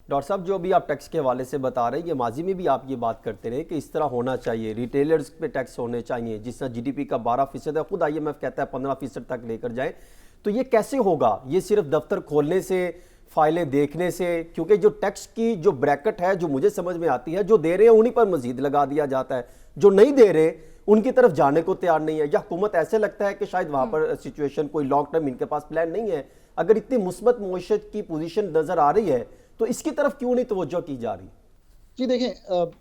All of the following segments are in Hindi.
डॉक्टर साहब, जो अभी आप टैक्स के हवाले से बता रहे हैं, ये माजी में भी आप ये बात करते रहे कि इस तरह होना चाहिए, रिटेलर्स पे टैक्स होने चाहिए, जिस तरह जीडीपी का 12% है, खुद आईएमएफ कहता है 15% तक लेकर जाएं। तो ये कैसे होगा? ये सिर्फ दफ्तर खोलने से, फाइलें देखने से? क्योंकि जो टैक्स की जो ब्रैकेट है, जो मुझे समझ में आती है, जो दे रहे हैं उन्हीं पर मजीद लगा दिया जाता है, जो नहीं दे रहे उनकी तरफ जाने को तैयार नहीं है। या हुकूमत ऐसे लगता है कि शायद वहां पर सिचुएशन कोई लॉन्ग टर्म इनके पास प्लान नहीं है। अगर इतनी मुस्बत मईशत की पोजीशन नजर आ रही है तो इसकी तरफ क्यों नहीं तवज्जो की जा रही? जी देखें,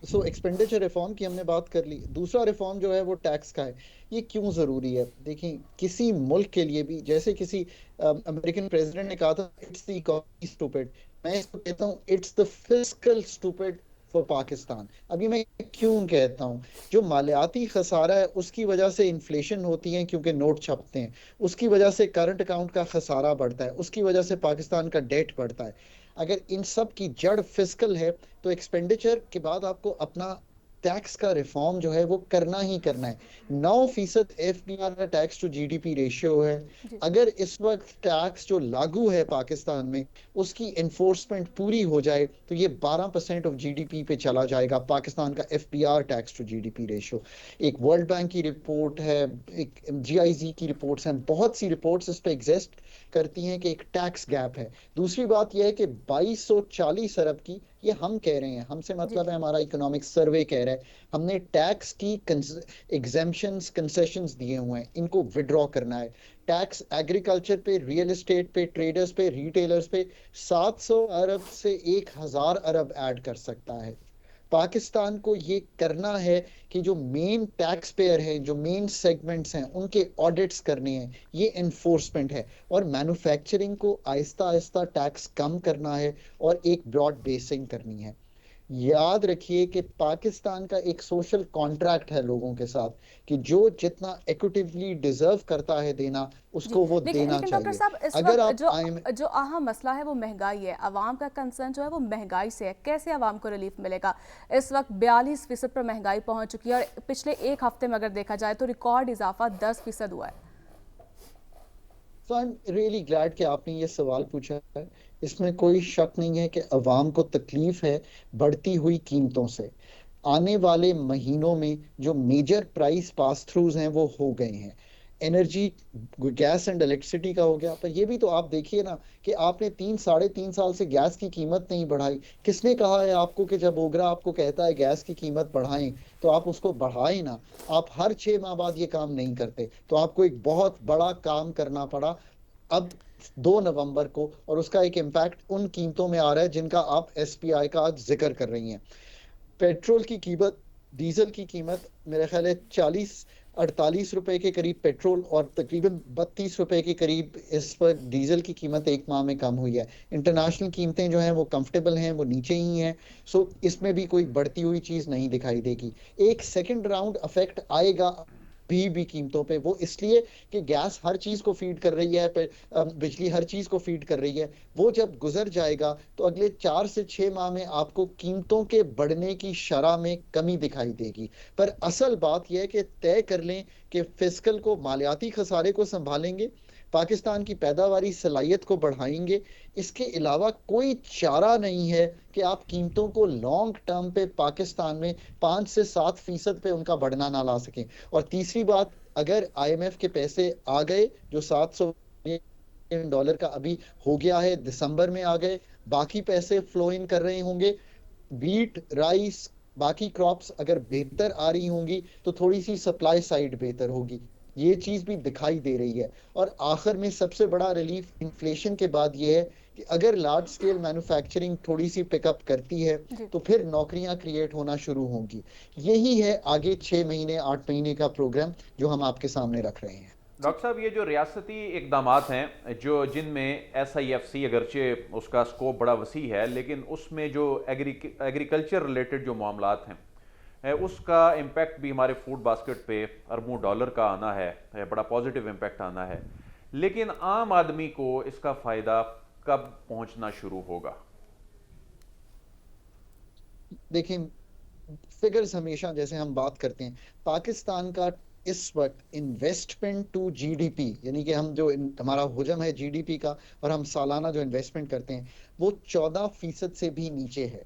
सो एक्सपेंडिचर रिफॉर्म की हमने बात कर ली। दूसरा रिफॉर्म जो है वो टैक्स का है। ये क्यों जरूरी है? देखें, किसी मुल्क के लिए भी, जैसे किसी अमेरिकन प्रेसिडेंट ने कहा था, इट्स द इकोनॉमी स्टूपिड, मैं इसको कहता हूँ it's the fiscal stupid for Pakistan. अभी मैं क्यों कहता हूँ? जो मालियाती खसारा है उसकी वजह से इन्फ्लेशन होती है, क्योंकि नोट छपते हैं। उसकी वजह से करंट अकाउंट का खसारा बढ़ता है, उसकी वजह से पाकिस्तान का डेट बढ़ता है। अगर इन सब की जड़ फिस्कल है, तो एक्सपेंडिचर के बाद आपको अपना टैक्स का रिफॉर्म जो है वो करना ही करना है। 9% एफडीआर का टैक्स टू जीडीपी रेशियो है। जी। अगर इस वक्त टैक्स जो लागू है पाकिस्तान में, उसकी एनफोर्समेंट पूरी हो जाए, तो ये 12% ऑफ जीडीपी पे चला जाएगा, पाकिस्तान का FDR tax to GDP ratio. एक वर्ल्ड बैंक की रिपोर्ट है, एक जीआईजी की रिपोर्ट्स हैं, बहुत सी रिपोर्ट्स इस पे एग्जिस्ट करती हैं कि एक टैक्स गैप है। दूसरी बात यह है कि 2240 अरब की, ये हम कह रहे हैं, हमसे जी। मतलब है हमारा इकोनॉमिक सर्वे कह रहा है, हमने टैक्स की एग्जेम्पशंस कंसेशंस दिए हुए हैं, इनको विड्रॉ करना है। टैक्स एग्रीकल्चर पे, रियल एस्टेट पे, ट्रेडर्स पे, रिटेलर्स पे 700 अरब से 1000 अरब ऐड कर सकता है। पाकिस्तान को ये करना है कि जो मेन टैक्स पेयर है, जो मेन सेगमेंट्स हैं, उनके ऑडिट्स करने हैं। ये एनफोर्समेंट है। और मैन्युफैक्चरिंग को आहिस्ता आहिस्ता टैक्स कम करना है, और एक ब्रॉड बेसिंग करनी है। याद रखिए कि पाकिस्तान का एक सोशल कॉन्ट्रैक्ट है लोगों के साथ, कि जो जितना इक्विटिवली डिजर्व करता है देना, जी, उसको वो लेकिन देना लेकिन डॉक्टर चाहिए। साहब, इस अगर वक्त आप जो आई जो अहम मसला है वो महंगाई है। आवाम का कंसर्न जो है वो महंगाई से है। कैसे आवाम को रिलीफ मिलेगा? इस वक्त 42% पर महंगाई पहुंच चुकी है, और पिछले एक हफ्ते में अगर देखा जाए तो रिकॉर्ड इजाफा 10% हुआ है। सो आई एम रियली ग्लैड कि आपने ये सवाल पूछा है। इसमें कोई शक नहीं है कि अवाम को तकलीफ है बढ़ती हुई कीमतों से। आने वाले महीनों में जो मेजर प्राइस पास थ्रूज हैं वो हो गए हैं। एनर्जी, गैस एंड इलेक्ट्रिसिटी का हो गया, पर ये भी तो आप देखिए ना, कि आपने 3 साढ़े 3 साल से गैस की कीमत नहीं बढ़ाई। किसने कहा है आपको कि जब ओगरा आपको कहता है गैस की कीमत बढ़ाएं, तो आप उसको बढ़ाएं ना? आप हर 6 माह बाद ये काम नहीं करते, तो आपको एक बहुत बड़ा काम करना पड़ा अब 2 नवंबर को, और उसका एक इम्पैक्ट उन कीमतों में आ रहा है जिनका आप एसपीआई का आज जिक्र कर रही हैं। पेट्रोल की कीमत, डीजल की कीमत, मेरे ख्याल है 40-48 रुपए के करीब पेट्रोल, और तकरीबन 32 रुपए के करीब इस पर डीजल की कीमत एक माह में कम हुई है। इंटरनेशनल कीमतें जो हैं वो कंफर्टेबल हैं, वो नीचे ही हैं। सो इसमें भी कोई बढ़ती हुई चीज नहीं दिखाई देगी। एक सेकंड राउंड इफेक्ट आएगा भी कीमतों पे, वो इसलिए कि गैस हर चीज को फीड कर रही है, बिजली हर चीज को फीड कर रही है। वो जब गुजर जाएगा, तो अगले 4 से 6 माह में आपको कीमतों के बढ़ने की शरह में कमी दिखाई देगी। पर असल बात यह है कि तय कर लें कि फिस्कल को, मालियाती खसारे को संभालेंगे, पाकिस्तान की पैदावारी सलाहियत को बढ़ाएंगे। इसके अलावा कोई चारा नहीं है कि आप कीमतों को लॉन्ग टर्म पे पाकिस्तान में 5 से 7% पे उनका बढ़ना ना ला सकें। और तीसरी बात, अगर आईएमएफ के पैसे आ गए, जो $700 का अभी हो गया है, दिसंबर में आ गए, बाकी पैसे फ्लो इन कर रहे होंगे। व्हीट, राइस, बाकी क्रॉप्स अगर बेहतर आ रही होंगी, तो थोड़ी सी सप्लाई साइड बेहतर होगी। ये चीज भी दिखाई दे रही है। और आखिर में सबसे बड़ा रिलीफ इन्फ्लेशन के बाद ये है कि अगर लार्ज स्केल मैन्युफैक्चरिंग थोड़ी सी पिकअप करती है, जी। तो फिर नौकरियां क्रिएट होना शुरू होंगी। यही है आगे 6 महीने 8 महीने का प्रोग्राम जो हम आपके सामने रख रहे हैं। जी। डॉक्टर साहब, ये जो रियासती इकदामात हैं, जो जिनमें SIFC, अगरचे उसका स्कोप बड़ा वसी है, लेकिन उसमें जो एग्रीकल्चर रिलेटेड जो मामलात हैं, उसका इम्पैक्ट भी हमारे फूड बास्केट पे अरबों डॉलर का आना है, बड़ा पॉजिटिव इम्पैक्ट आना है। लेकिन आम आदमी को इसका फ़ायदा कब पहुंचना शुरू होगा? देखें, फिगर्स हमेशा, जैसे हम बात करते हैं, पाकिस्तान का इस वक्त इन्वेस्टमेंट टू जीडीपी, यानी कि हम जो हमारा हुजम है जीडीपी का और हम सालाना जो इन्वेस्टमेंट करते हैं, वो 14% से भी नीचे है।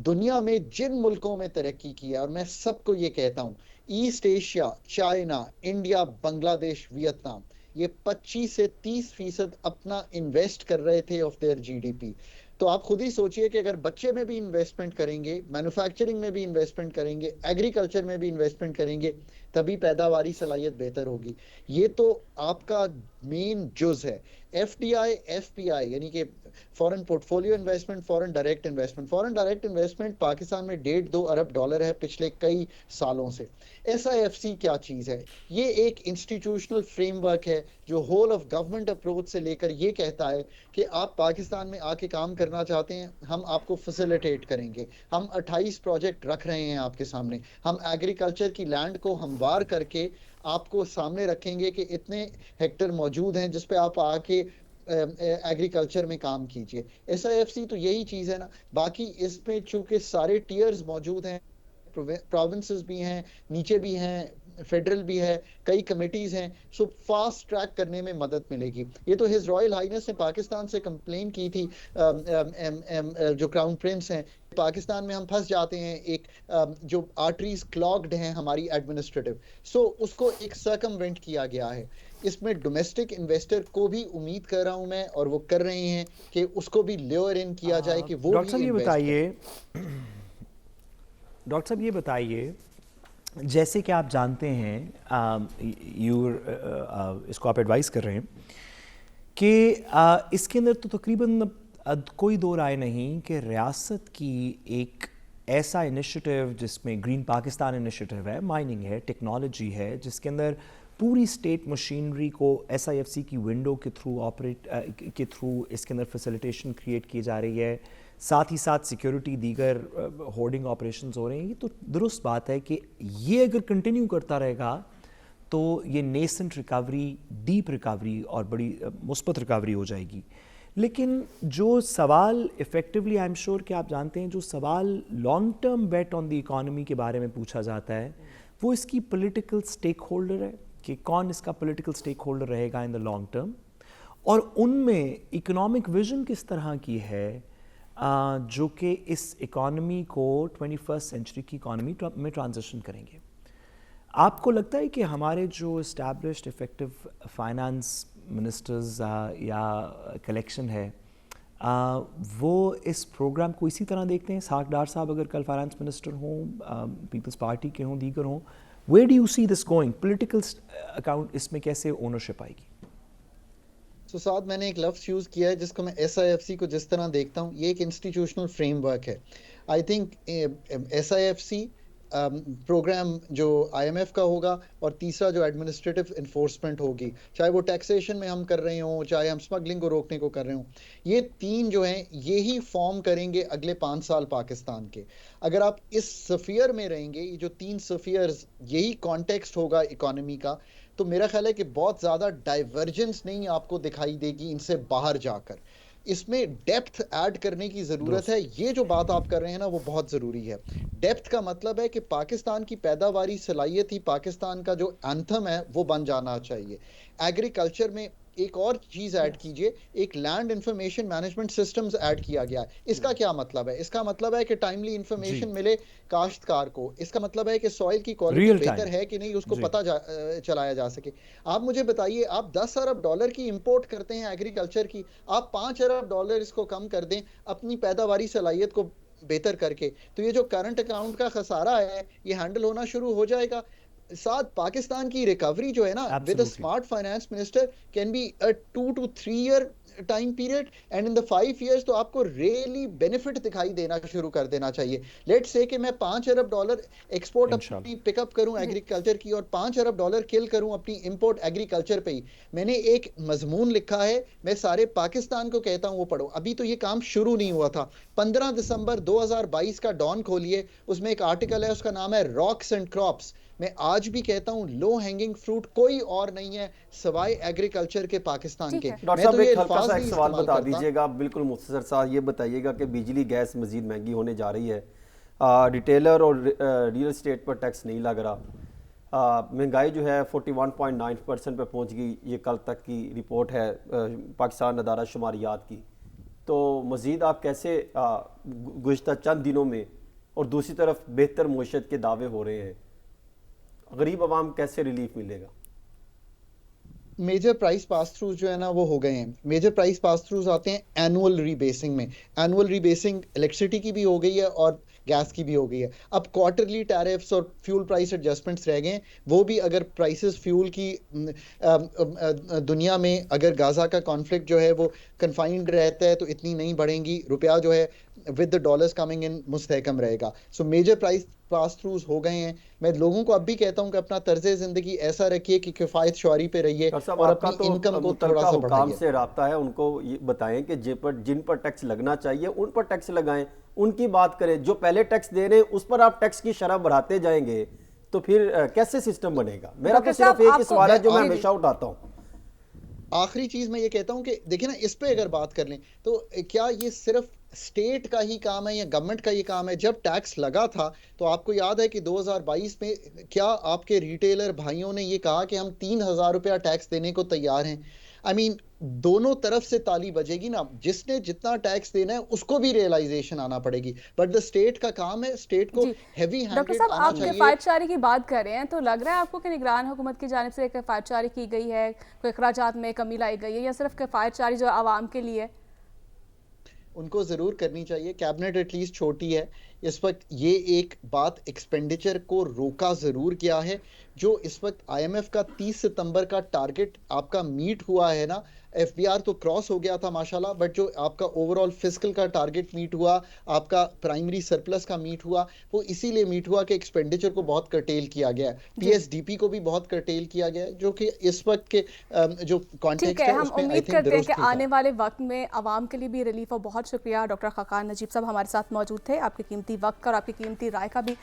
दुनिया में जिन मुल्कों में तरक्की की है, और मैं सबको ये कहता हूँ, east Asia, China, India, Bangladesh, Vietnam, ये 25 से 30% अपना इन्वेस्ट कर रहे थे ऑफ देयर जीडीपी। तो आप खुद ही सोचिए कि अगर बच्चे में भी इन्वेस्टमेंट करेंगे, मैन्युफैक्चरिंग में भी इन्वेस्टमेंट करेंगे, एग्रीकल्चर में भी इन्वेस्टमेंट करेंगे, तभी पैदावारी सलाहियत बेहतर होगी। ये तो आपका मेन जुज है। एफडीआई, एफपीआई यानी कि foreign portfolio investment, foreign direct investment. Foreign direct investment Pakistan में 1.5-2 अरब डॉलर है पिछले कई सालों से। एसआईएफसी क्या चीज है? ये एक इंस्टीट्यूशनल फ्रेमवर्क है जो होल ऑफ गवर्नमेंट अप्रोच से लेकर ये कहता है कि आप पाकिस्तान में आके काम करना चाहते हैं, हम आपको फैसिलिटेट करेंगे। हम 28 प्रोजेक्ट रख रहे हैं आपके सामने। हम एग्रीकल्चर की लैंड को हमवार करके आपको सामने रखेंगे कि इतने हेक्टर मौजूद हैं जिस पे आप आके एग्रीकल्चर में काम कीजिए। एसआईएफसी तो यही चीज है ना। बाकी इसमें चूंकि सारे टीयर्स मौजूद हैं, प्रोविंसेस भी हैं, नीचे भी हैं, फेडरल भी है, कई कमिटीज हैं, सो फास्ट ट्रैक करने में मदद मिलेगी। ये तो हिज रॉयल हाइनेस ने पाकिस्तान से कंप्लेन की थी, जो क्राउन प्रिंस हैं, पाकिस्तान में हम फंस जाते हैं, एक जो आर्टरीज क्लॉग्ड हैं हमारी एडमिनिस्ट्रेटिव, सो उसको एक सर्कमवेंट किया गया है। इसमें डोमेस्टिक इन्वेस्टर को भी उम्मीद कर रहा हूं मैं, और वो कर रहे हैं कि उसको भी लेयर इन किया जाए कि वो डॉक्टर साहब ये बताइए, डॉक्टर साहब ये बताइए, जैसे कि आप जानते हैं, इसको आप एडवाइस कर रहे हैं कि इसके अंदर तो तकरीबन कोई दो राय नहीं कि रियासत की एक ऐसा इनिशिएटिव जिसमें ग्रीन पाकिस्तान इनिशिएटिव है, माइनिंग है, टेक्नोलॉजी है, जिसके अंदर पूरी स्टेट मशीनरी को एसआईएफसी की विंडो के थ्रू इसके अंदर फैसिलिटेशन क्रिएट की जा रही है, साथ ही साथ सिक्योरिटी दीगर होर्डिंग ऑपरेशंस हो रहे हैं। ये तो दुरुस्त बात है कि ये अगर कंटिन्यू करता रहेगा तो ये नेसेंट रिकवरी, डीप रिकवरी और बड़ी मुस्बत रिकवरी हो जाएगी। लेकिन जो सवाल इफ़ेक्टिवली, आई एम श्योर कि आप जानते हैं, जो सवाल long term bet on the economy के बारे में पूछा जाता है वो इसकी पॉलिटिकल स्टेक होल्डर है, कि कौन इसका पॉलिटिकल स्टेक होल्डर रहेगा इन द लॉन्ग टर्म, और उनमें इकोनॉमिक विजन किस तरह की है जो कि इस इकॉनमी को 21st सेंचुरी की इकॉनमी में ट्रांजिशन करेंगे। आपको लगता है कि हमारे जो इस्टेब्लिश्ड इफेक्टिव फाइनेंस मिनिस्टर्स या कलेक्शन है वो इस प्रोग्राम को इसी तरह देखते हैं? साख डार साहब अगर कल फाइनेंस मिनिस्टर हों, पीपल्स पार्टी के हों, दीगर हों, where do you see this going? Political account इसमें कैसे ओनरशिप आएगी? तो साथ मैंने एक लफ्ज़ यूज़ किया है जिसको मैं एसआईएफसी को जिस तरह देखता हूँ, ये एक इंस्टीट्यूशनल फ्रेमवर्क है। आई थिंक एसआईएफसी प्रोग्राम जो आईएमएफ का होगा, और तीसरा जो एडमिनिस्ट्रेटिव इन्फोर्समेंट होगी, चाहे वो टैक्सेशन में हम कर रहे हों, चाहे हम स्मगलिंग को रोकने को कर रहे हों, ये तीन जो हैं यही फॉर्म करेंगे अगले 5 साल पाकिस्तान के। अगर आप इस सफियर में रहेंगे, ये जो 3 सफियर्स, यही कॉन्टेक्स्ट होगा इकोनॉमी का, तो मेरा ख्याल है कि बहुत ज़्यादा डाइवर्जेंस नहीं आपको दिखाई देगी इनसे बाहर जाकर। इसमें डेप्थ ऐड करने की ज़रूरत है। ये जो बात आप कर रहे हैं ना, वो बहुत ज़रूरी है। डेप्थ का मतलब है कि पाकिस्तान की पैदावारी सलाहियत ही पाकिस्तान का जो एंथम है वो बन जाना चाहिए। एग्रीकल्चर में एक और चीज ऐड कीजिए, एक land information management systems add किया गया है। इसका क्या मतलब है? इसका मतलब है कि टाइमली इंफॉर्मेशन मिले काश्तकार को। इसका मतलब है कि सॉइल की क्वालिटी बेहतर है कि नहीं उसको पता चलाया जा सके। आप मुझे बताइए, आप 10 अरब डॉलर की इंपोर्ट करते हैं एग्रीकल्चर की, आप 5 अरब डॉलर इसको कम कर दें अपनी पैदावारी सलाहियत को बेहतर करके, तो ये जो करंट अकाउंट का खसारा है ये हैंडल होना शुरू हो जाएगा। साथ पाकिस्तान की रिकवरी जो है ना, with a smart finance minister can be a 2 to 3 year time period, and in the 5 years तो आपको रियली बेनिफिट दिखाई देना शुरू कर देना चाहिए। लेट्स से कि मैं 5 अरब डॉलर एक्सपोर्ट अपनी पिकअप करूं एग्रीकल्चर की, और 5 अरब डॉलर किल करूं अपनी इंपोर्ट एग्रीकल्चर पे ही। मैंने एक मजमून लिखा है, मैं सारे पाकिस्तान को कहता हूं वो पढ़ो। अभी तो ये काम शुरू नहीं हुआ था। 15 दिसंबर 2022 का डॉन खोलिए, उसमें एक आर्टिकल है, उसका नाम है रॉक्स एंड क्रॉप्स। मैं आज भी कहता हूं लो हैंगिंग फ्रूट कोई और नहीं है सिवाय एग्रीकल्चर के पाकिस्तान के। डॉक्टर साहब एक हल्का सा एक सवाल बता दीजिएगा आप, बिल्कुल मुख्तसर सा ये बताइएगा कि बिजली गैस मजीद महंगी होने जा रही है, रिटेलर और रियल एस्टेट पर टैक्स नहीं लग रहा, महंगाई जो है 41.9% पे पहुंच गई, ये कल तक की रिपोर्ट है पाकिस्तान अदारा शुमारियात की। तो मज़ीद आप कैसे गुज़श्ता चंद दिनों में, और दूसरी तरफ बेहतर मईशत के दावे हो रहे हैं, गरीब आवाम कैसे रिलीफ मिलेगा? मेजर प्राइस पास थ्रू जो है ना वो हो गए हैं। मेजर प्राइस पास थ्रूज आते हैं एनुअल रीबेसिंग में। एनुअल रीबेसिंग इलेक्ट्रिसिटी की भी हो गई है और गैस की भी हो गई है। अब क्वार्टरली टैरिफ्स और फ्यूल प्राइस एडजस्टमेंट्स रह गए हैं। वो भी अगर प्राइसेस फ्यूल की दुनिया में अगर गाजा का कॉन्फ्लिक्ट जो है वो कन्फाइंड रहता है तो इतनी नहीं बढ़ेंगी। रुपया जो है with the dollars coming in मुस्तहकम रहेगा। So major price pass throughs हो गए हैं। मैं लोगों को अब भी कहता हूं कि अपना तर्ज जिंदगी ऐसा रखिए कि किफायत शुआरी पे रहिए और अपनी इनकम को थोड़ा सा बढ़ाइए। से राब्ता है, उनको ये बताएं कि जिन पर टैक्स लगना चाहिए उन पर टैक्स लगाएं, उनकी बात करें। जो पहले टैक्स दे रहे हैं उस पर आप टैक्स की शरह बढ़ाते जाएंगे तो फिर कैसे सिस्टम बनेगा? मेरा तो सिर्फ एक ही सवाल है जो मैं हमेशा उठाता हूँ। आखिरी चीज मैं ये कहता हूं कि देखिए ना, इस पे अगर बात कर लें तो क्या ये सिर्फ स्टेट का ही काम है या गवर्नमेंट का ही काम है? जब टैक्स लगा था तो आपको याद है कि 2022 में क्या आपके रिटेलर भाइयों ने ये कहा कि हम 3,000 रुपया टैक्स देने को तैयार हैं? आई मीन दोनों तरफ से ताली बजेगी ना। जिसने जितना टैक्स देना है उसको भी रियलाइजेशन आना पड़ेगी, बट द स्टेट का काम है, स्टेट को हेवी डॉक्टर हैंडेड साहब, आना आप चाहिए। किफायतशारी की बात कर रहे हैं तो लग रहा है आपको कि निगरान हुकूमत की जानिब से किफायतशारी की गई है, कोई अखराजात में कमी लाई गई है, या सिर्फ किफायतशारी जो आवाम के लिए? उनको ज़रूर करनी चाहिए। कैबिनेट एटलीस्ट छोटी है इस वक्त। ये एक बात एक्सपेंडिचर को रोका ज़रूर किया है। जो इस वक्त आईएमएफ का 30 सितंबर का टारगेट आपका मीट हुआ है ना, एफबीआर तो क्रॉस हो गया था माशाल्लाह, बट जो आपका ओवरऑल फिस्कल का टारगेट मीट हुआ, आपका प्राइमरी सरप्लस का मीट हुआ, वो इसीलिए मीट हुआ कि एक्सपेंडिचर को बहुत कर्टेल किया गया है। पीएसडीपी को भी बहुत कर्टेल किया गया है, जो कि इस वक्त के जो कॉन्टेक्स्ट है हम उसमें आई उम्मीद थिंक करते हैं कि दुरुस्त था। आने वाले वक्त में आवाम के लिए भी रिलीफ हो। बहुत शुक्रिया डॉक्टर खकान नजीब साहब हमारे साथ मौजूद थे। आपके कीमती वक्त और आपकी कीमती राय का भी